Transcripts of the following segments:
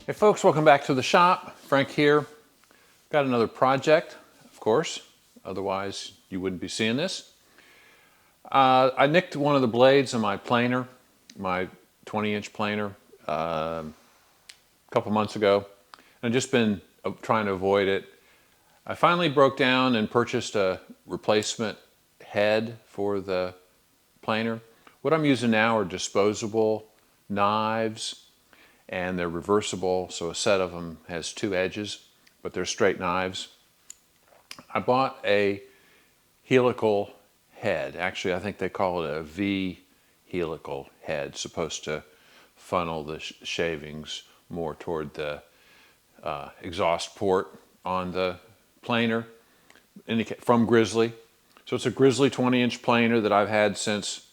Hey folks, welcome back to the shop. Frank here. Got another project, of course, otherwise you wouldn't be seeing this. I nicked one of the blades on my planer, my 20-inch planer, a couple months ago. I've just been trying to avoid it. I finally broke down and purchased a replacement head for the planer. What I'm using now are disposable knives, and they're reversible, so a set of them has two edges, but they're straight knives. I bought a helical head. Actually, I think they call it a V-Helical head, supposed to funnel the shavings more toward the exhaust port on the planer from Grizzly. So it's a Grizzly 20-inch planer that I've had since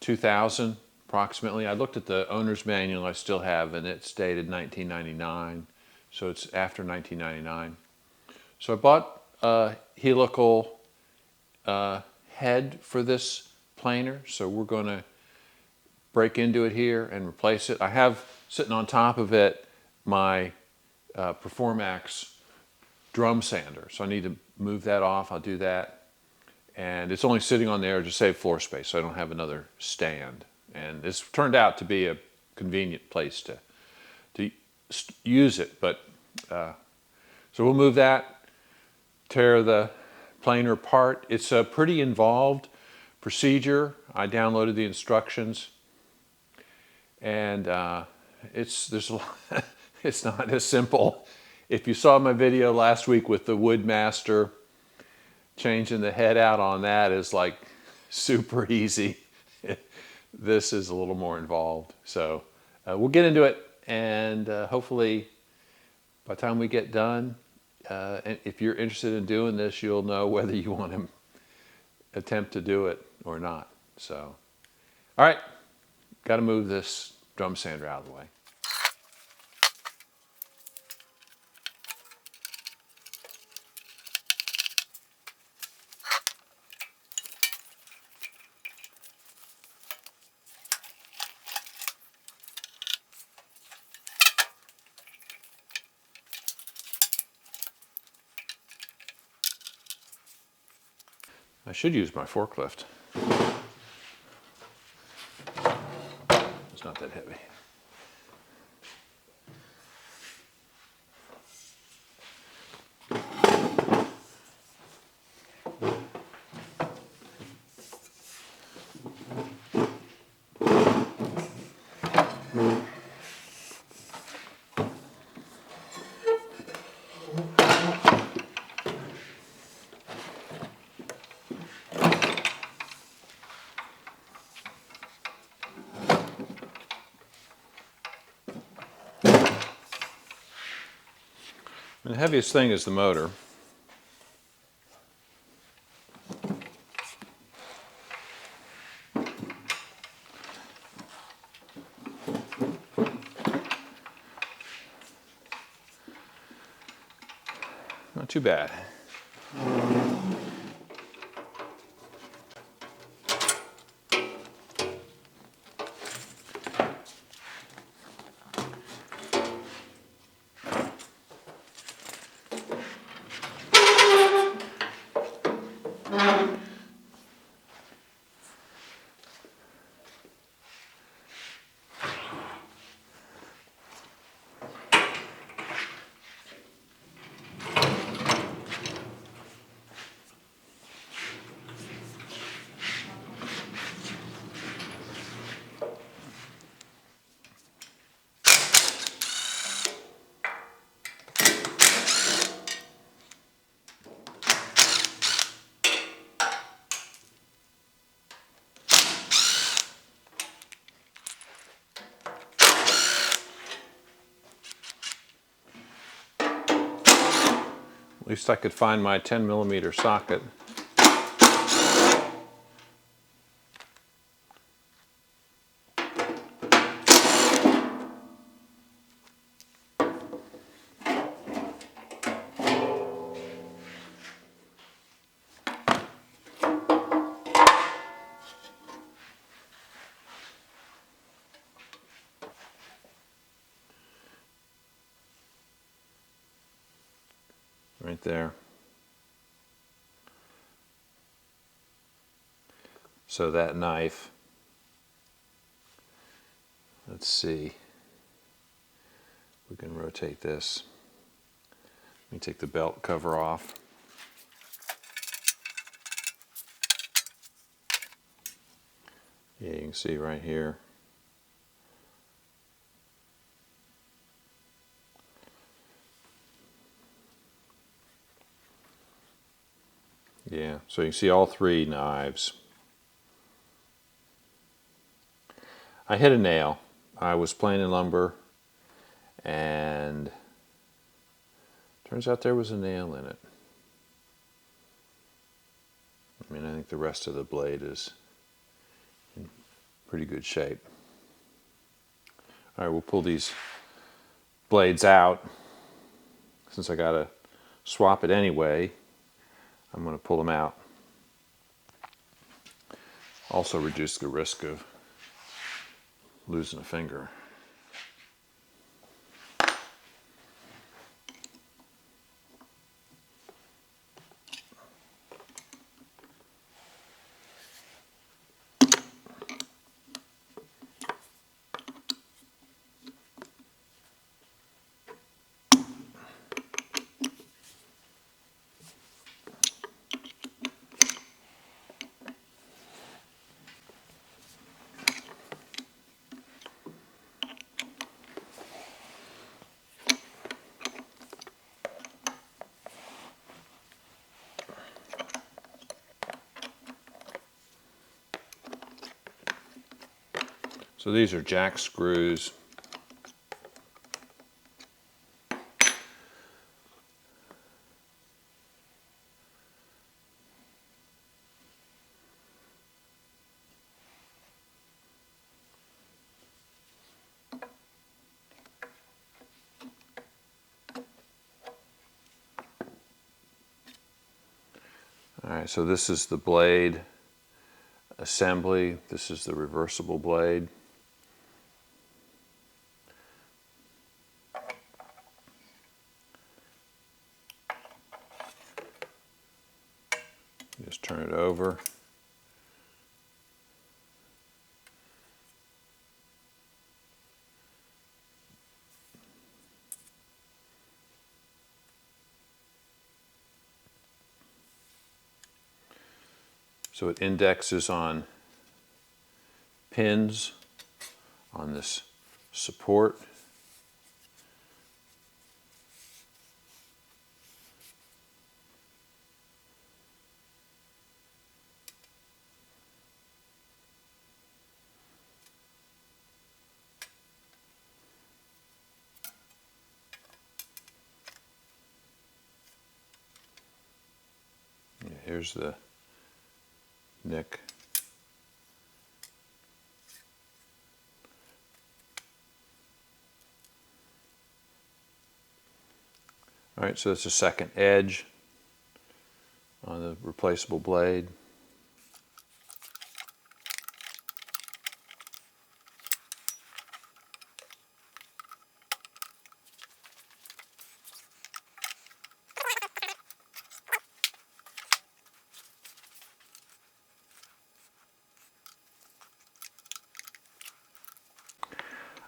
2000 approximately. I looked at the owner's manual I still have, and it's dated 1999, so it's after 1999. So I bought a helical head for this planer, so we're going to break into it here and replace it. I have sitting on top of it my Performax drum sander, so I need to move that off. I'll do that, and it's only sitting on there to save floor space, so I don't have another stand. And it's turned out to be a convenient place to use it, but so we'll move that, tear the planer apart. It's a pretty involved procedure. I downloaded the instructions, and there's a lot, it's not as simple. If you saw my video last week with the Woodmaster, changing the head out on that is like super easy. This is a little more involved. So we'll get into it, and hopefully by the time we get done, and if you're interested in doing this, you'll know whether you want to attempt to do it or not. So, all right, got to move this drum sander out of the way. I should use my forklift. It's not that heavy. The heaviest thing is the motor. Not too bad. At least I could find my 10mm socket. right there. So that knife, let's see, we can rotate this. Let me take the belt cover off. Yeah, you can see right here. Yeah, so you can see all three knives. I hit a nail. I was planing lumber, and turns out there was a nail in it. I mean, I think the rest of the blade is in pretty good shape. All right, we'll pull these blades out. Since I gotta swap it anyway, I'm gonna pull them out. Also reduce the risk of losing a finger. So these are jack screws. All right, so this is the blade assembly. This is the reversible blade. Just turn it over. So it indexes on pins on this support. Here's the nick. All right, so that's the second edge on the replaceable blade.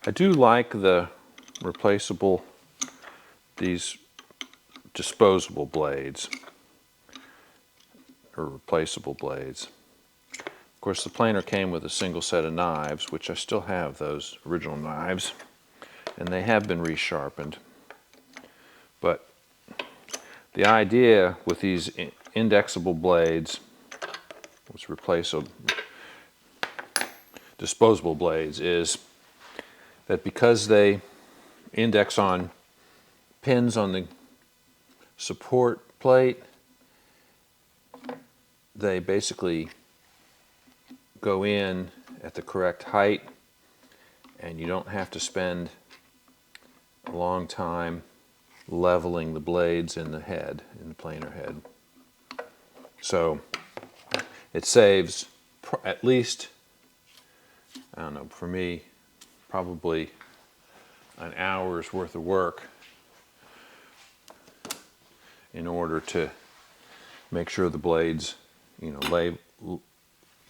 I do like the replaceable, these disposable blades, or replaceable blades. Of course, the planer came with a single set of knives, which I still have those original knives, and they have been resharpened. But the idea with these indexable blades, which replaceable disposable blades, is that because they index on pins on the support plate, they basically go in at the correct height, and you don't have to spend a long time leveling the blades in the head, in the planer head. So it saves at least, I don't know, for me, probably an hour's worth of work in order to make sure the blades, lay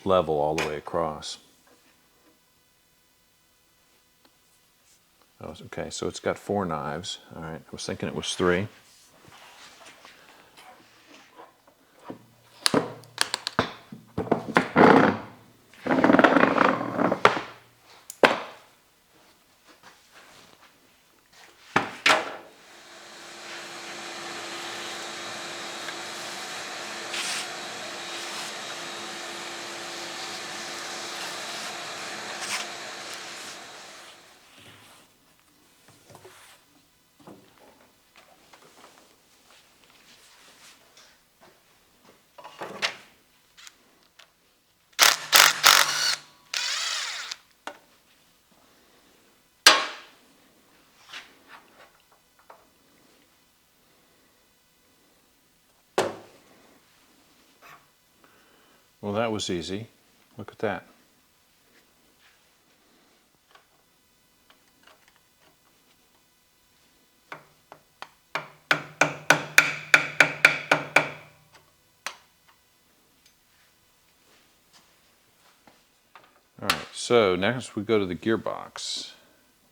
level all the way across. Oh, okay, so it's got 4 knives. All right, I was thinking it was 3. Well, that was easy. Look at that. All right, so next we go to the gearbox,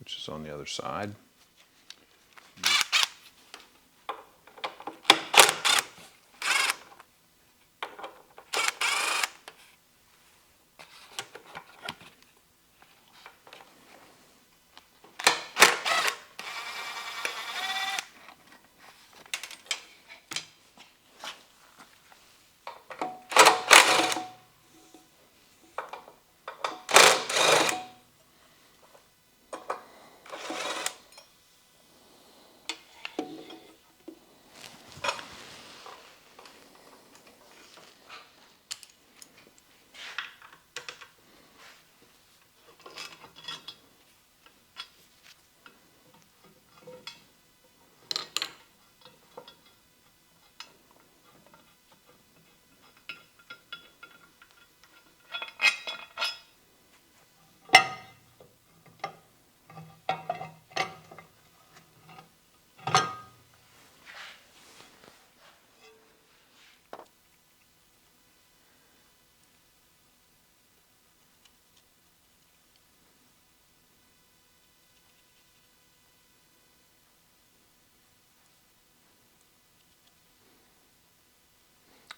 which is on the other side.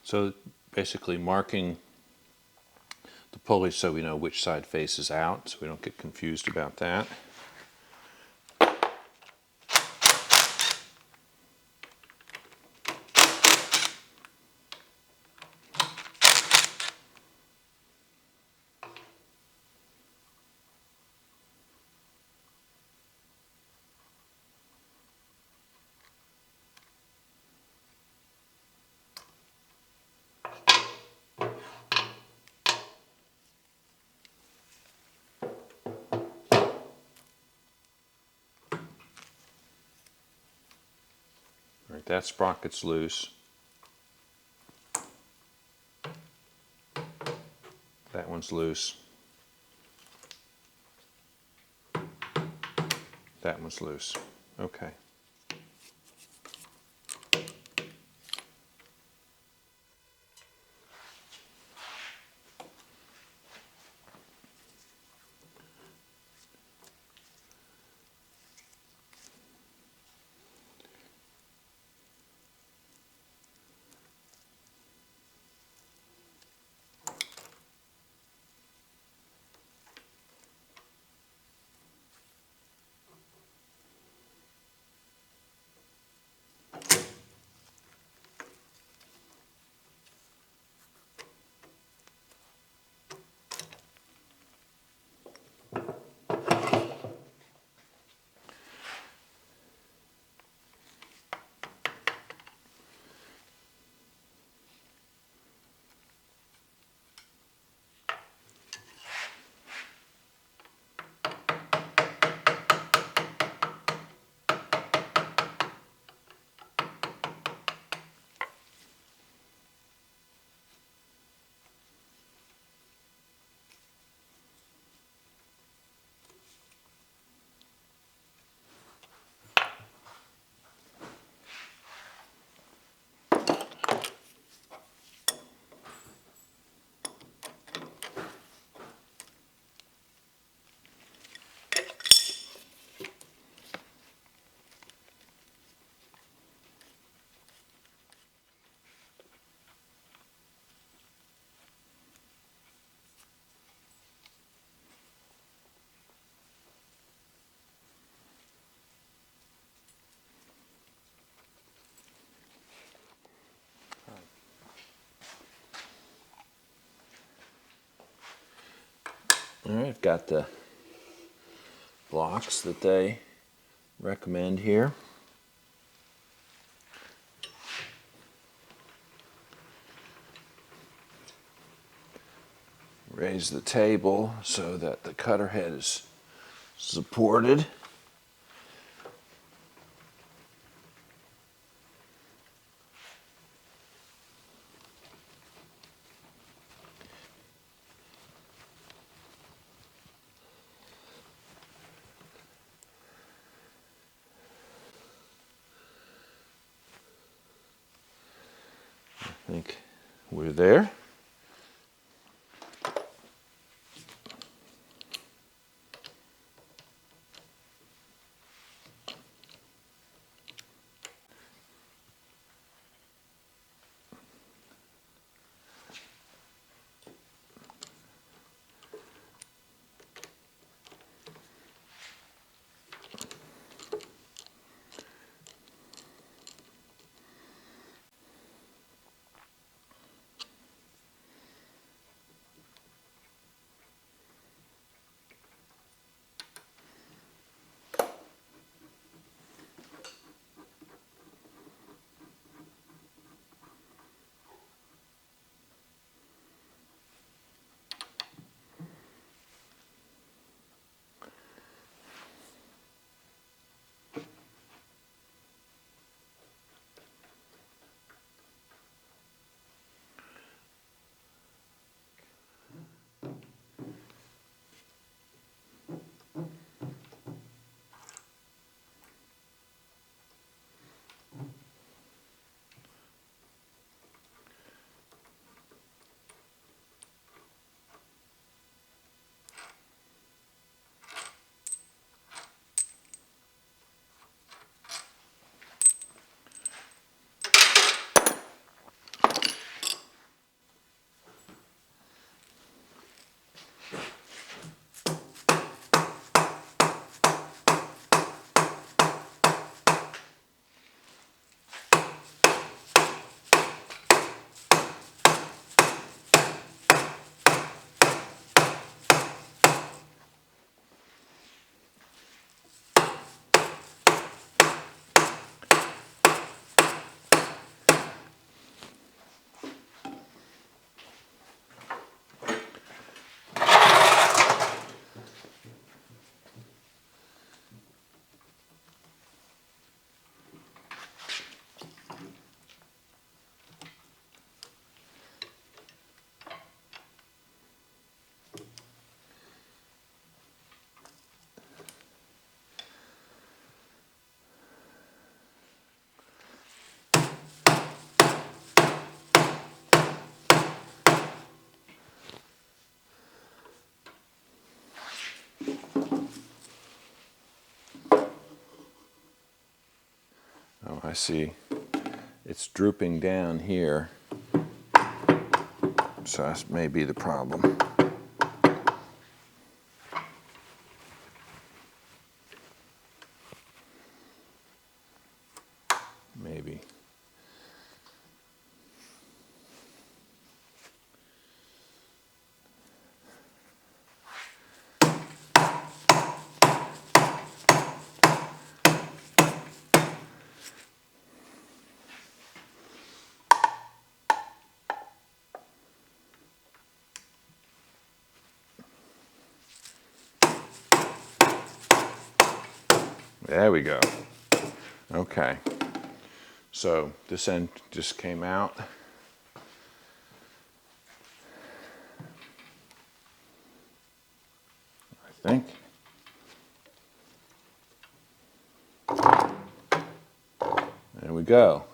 So basically marking the pulley so we know which side faces out, so we don't get confused about that. All right, that sprocket's loose. That one's loose. That one's loose. Okay. right, I've got the blocks that they recommend here. Raise the table so that the cutter head is supported. I think we're there. Oh, I see. It's drooping down here, so that may be the problem. Maybe. There we go. Okay. So this end just came out. I think. There we go.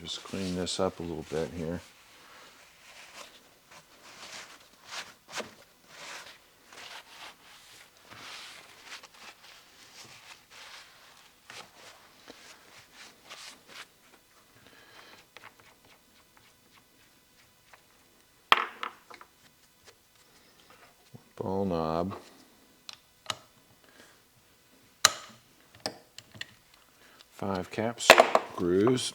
Just clean this up a little bit here. Ball knob. 5 cap screws.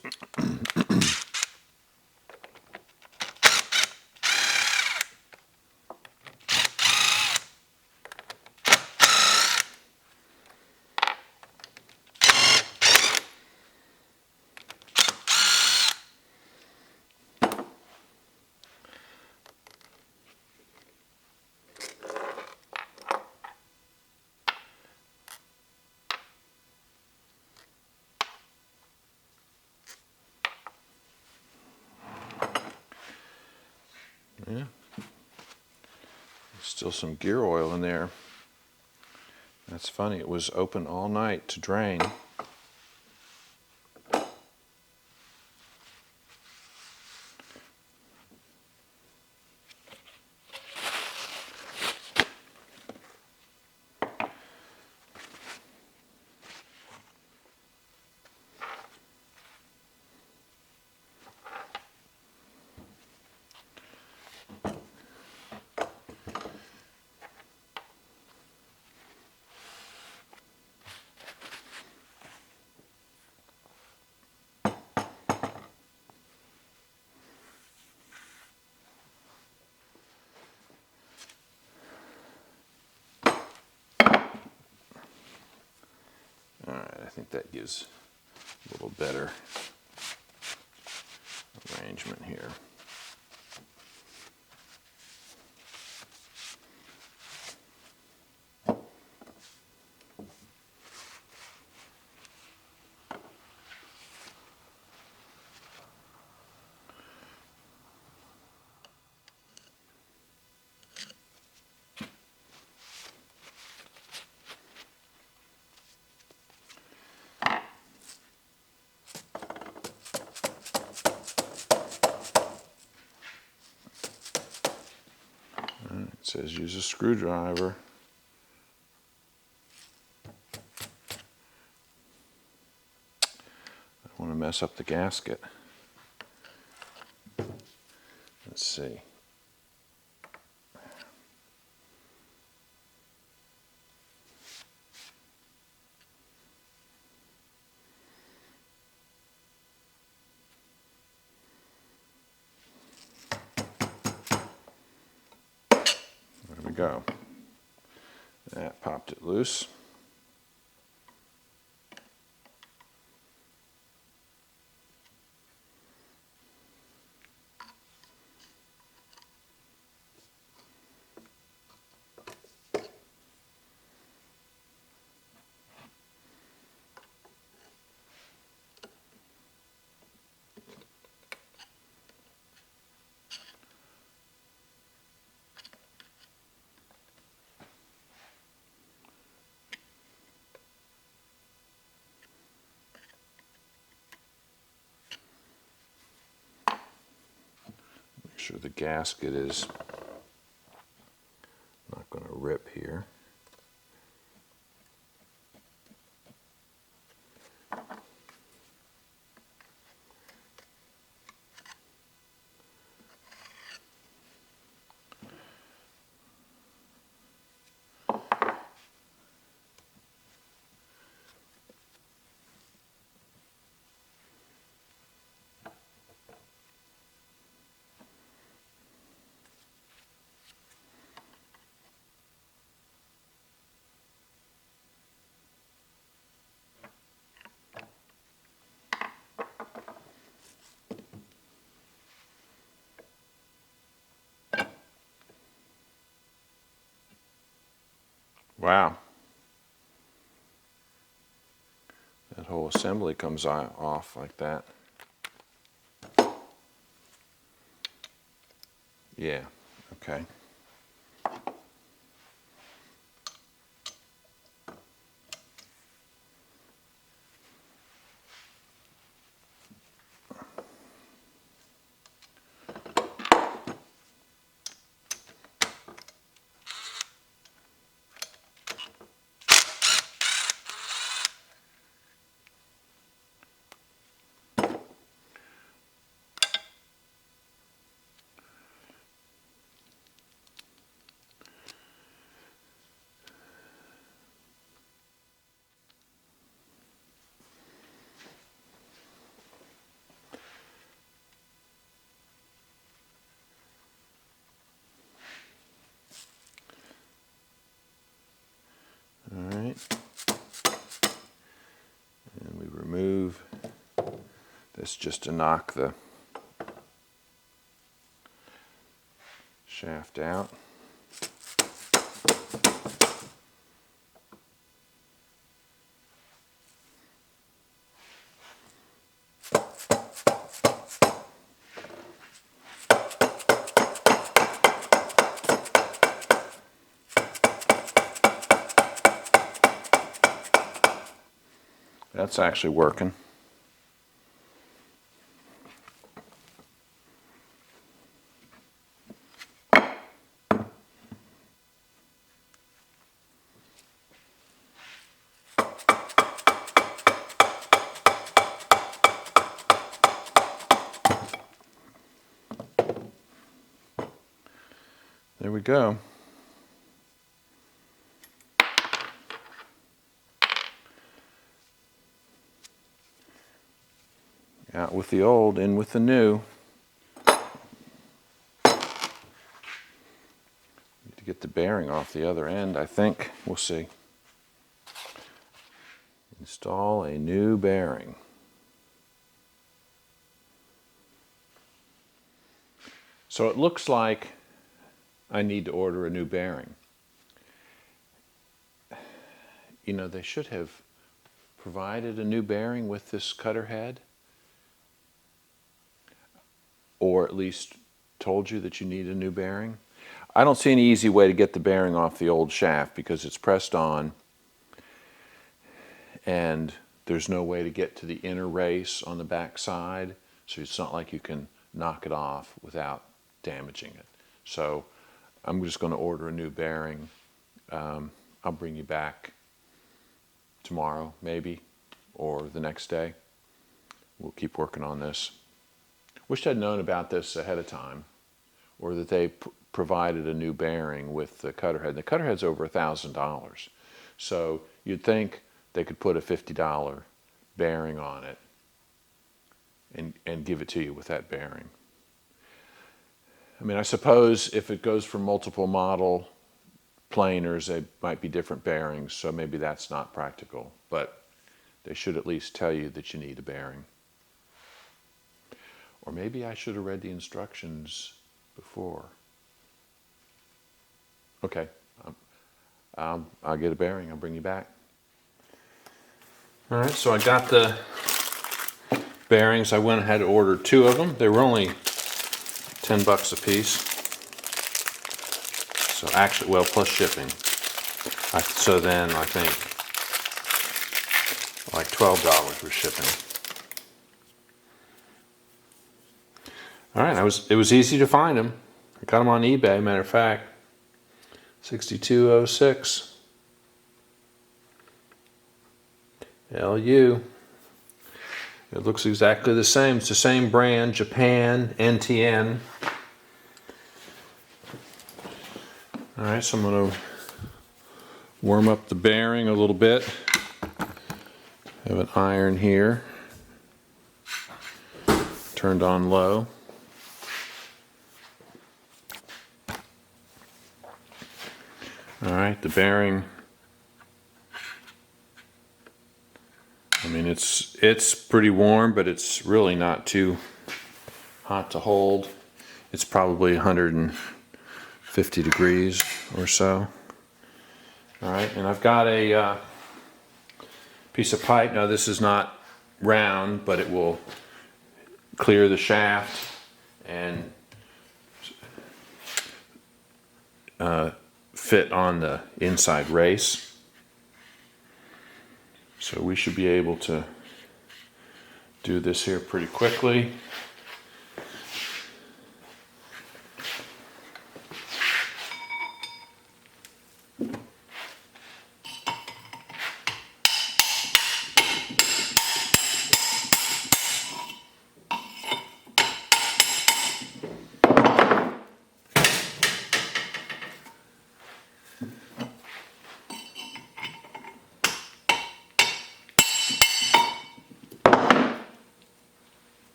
Yeah. Still some gear oil in there. That's funny, it was open all night to drain. Alright, I think that gives a little better arrangement here. It says use a screwdriver. I don't want to mess up the gasket. Let's see. There we go. That popped it loose. Make sure the gasket is not going to rip here. Wow. That whole assembly comes off like that. Yeah, okay. This just to knock the shaft out. That's actually working. There we go. Out with the old, in with the new. Need to get the bearing off the other end, I think. We'll see. Install a new bearing. So it looks like I need to order a new bearing. You know, they should have provided a new bearing with this cutter head, or at least told you that you need a new bearing. I don't see any easy way to get the bearing off the old shaft because it's pressed on and there's no way to get to the inner race on the back side, so it's not like you can knock it off without damaging it. So I'm just going to order a new bearing. I'll bring you back tomorrow maybe, or the next day. We'll keep working on this. Wish I'd known about this ahead of time, or that they provided a new bearing with the cutter head. The cutter head's over $1,000, so you'd think they could put a $50 bearing on it and give it to you with that bearing. I mean, I suppose if it goes for multiple model planers, they might be different bearings, so maybe that's not practical, but they should at least tell you that you need a bearing. Or maybe I should have read the instructions before. Okay, I'll get a bearing, I'll bring you back. All right, so I got the bearings. I went ahead and ordered 2 of them. They were only $10 a piece. So actually, well, plus shipping. So then I think like $12 was shipping. All right, it was easy to find them. I got them on eBay, matter of fact. 6206 LU. It looks exactly the same. It's the same brand, Japan, NTN. All right, so I'm going to warm up the bearing a little bit. I have an iron here, turned on low. All right, the bearing, I mean, it's pretty warm, but it's really not too hot to hold. It's probably 150 degrees or so. All right, and I've got a piece of pipe. Now this is not round, but it will clear the shaft and fit on the inside race. So we should be able to do this here pretty quickly.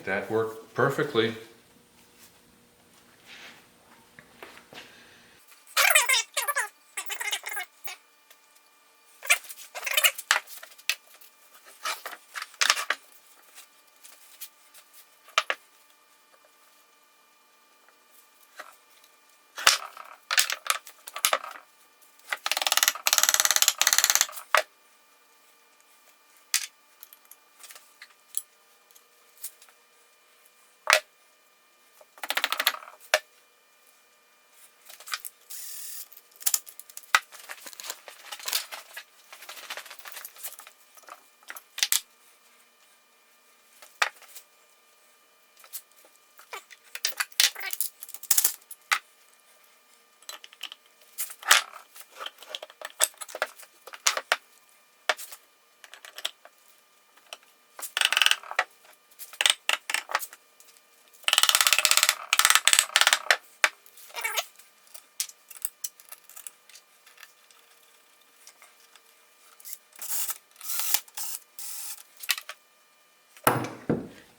That worked perfectly.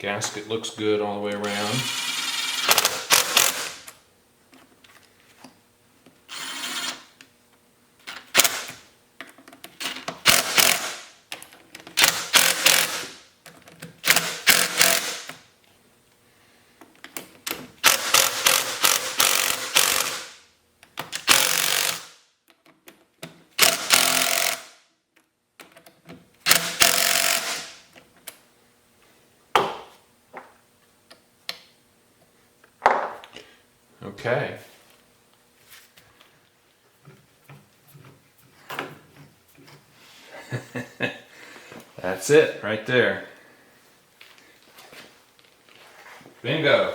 Gasket looks good all the way around. Okay. That's it right there. Bingo.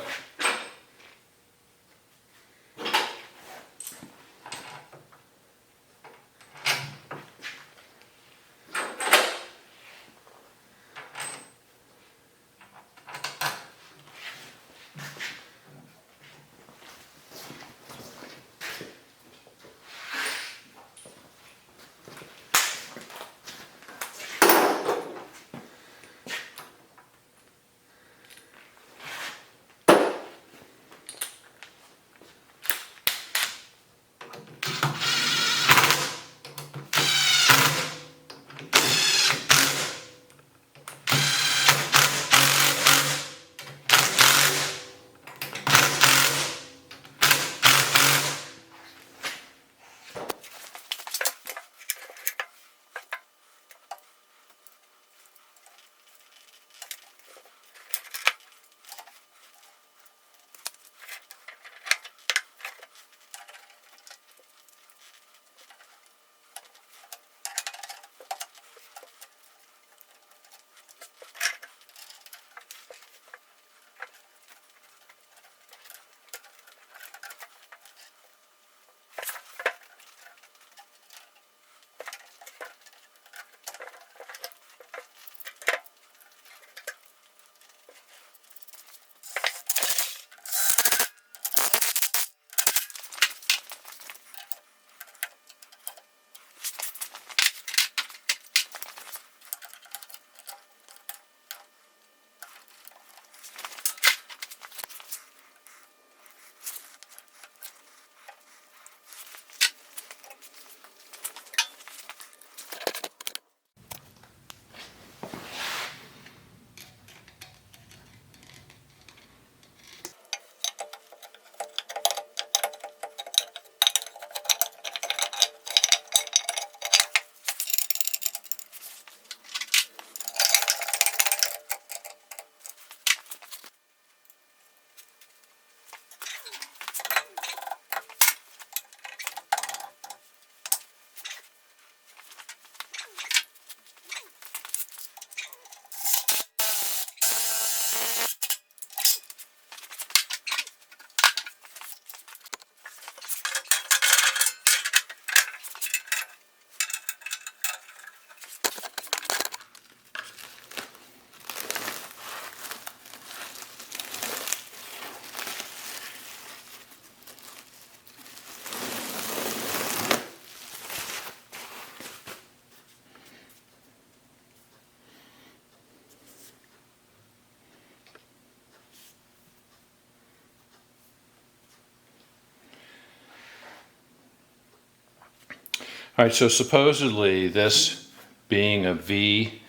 All right, so supposedly this being a V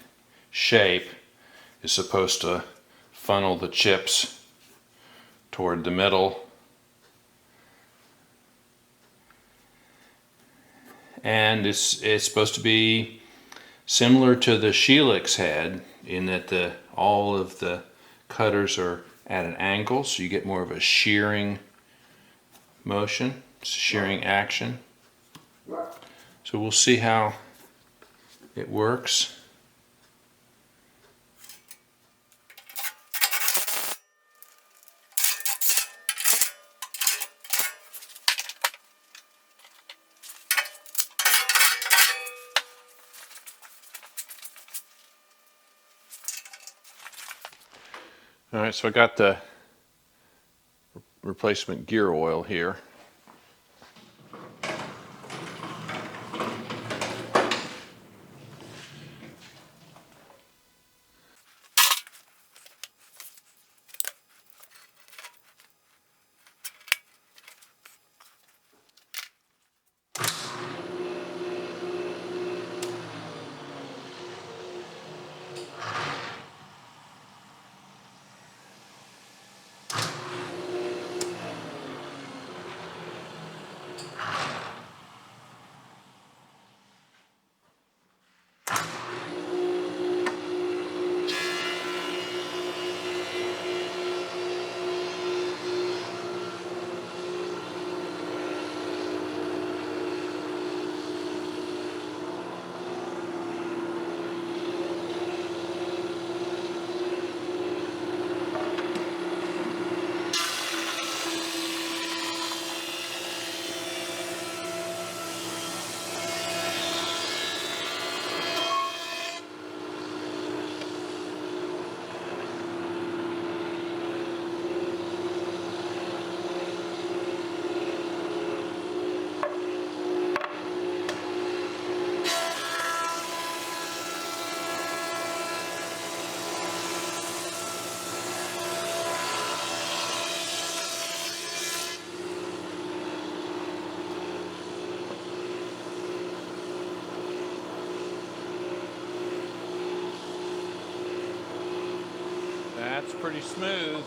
shape is supposed to funnel the chips toward the middle. And it's supposed to be similar to the Helix head in that all of the cutters are at an angle, so you get more of a shearing motion, shearing action. So we'll see how it works. All right, so I got the replacement gear oil here. That's pretty smooth.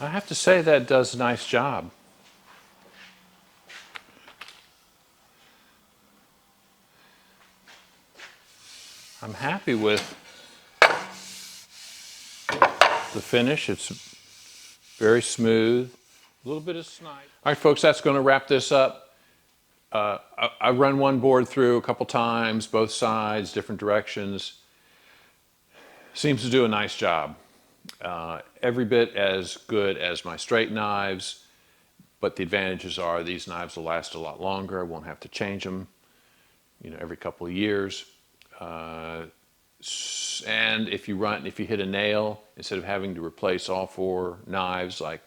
I have to say that does a nice job. I'm happy with the finish. It's very smooth, a little bit of snipe. All right, folks, that's going to wrap this up. I run one board through a couple times, both sides, different directions. Seems to do a nice job. Every bit as good as my straight knives, but the advantages are these knives will last a lot longer. I won't have to change them, every couple of years. And if you hit a nail, instead of having to replace all 4 knives, like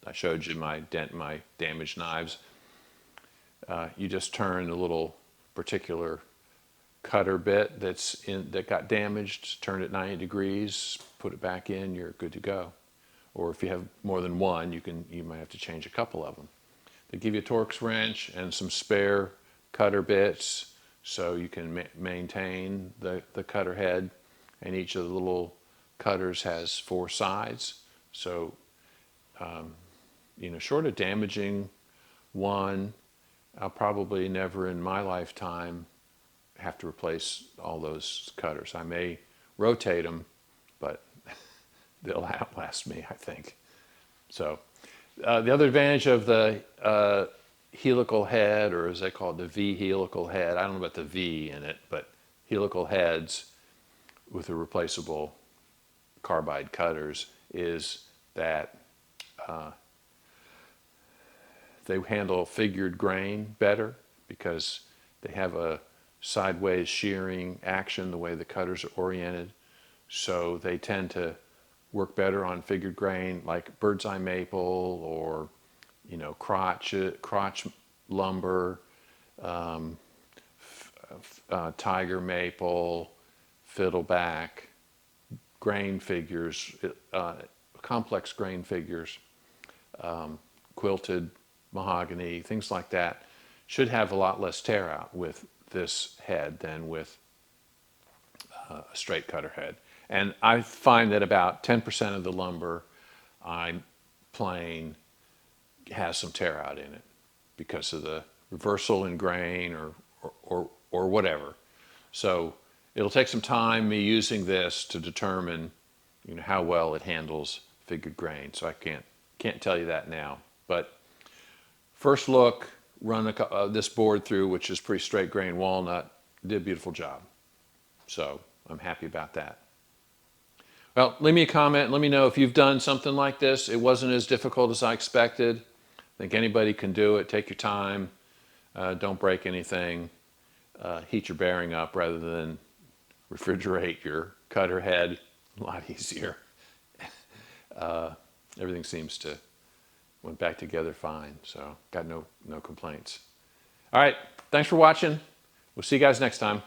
I showed you my damaged knives, you just turn the little particular cutter bit that got damaged, turn it 90 degrees, put it back in, you're good to go. Or if you have more than one, you might have to change a couple of them. They give you a Torx wrench and some spare cutter bits so you can maintain the cutter head, and each of the little cutters has 4 sides. So, short of damaging one, I'll probably never in my lifetime have to replace all those cutters. I may rotate them, but they'll outlast me, I think. So the other advantage of the helical head, or as they call it, the V-Helical head, I don't know about the V in it, but helical heads with the replaceable carbide cutters, is that they handle figured grain better because they have a sideways shearing action the way the cutters are oriented. So they tend to work better on figured grain like bird's eye maple or crotch lumber, tiger maple, fiddleback, grain figures, complex grain figures, quilted mahogany, things like that should have a lot less tear out with this head than with a straight cutter head. And I find that about 10% of the lumber I'm playing has some tear out in it because of the reversal in grain or whatever. So it'll take some time me using this to determine how well it handles figured grain. So I can't tell you that now. But first look, run this board through, which is pretty straight grain walnut, did a beautiful job. So I'm happy about that. Well, leave me a comment. Let me know if you've done something like this. It wasn't as difficult as I expected. I think anybody can do it. Take your time. Don't break anything. Heat your bearing up rather than refrigerate your cutter head. A lot easier. Everything seems to went back together fine. So got no complaints. All right. Thanks for watching. We'll see you guys next time.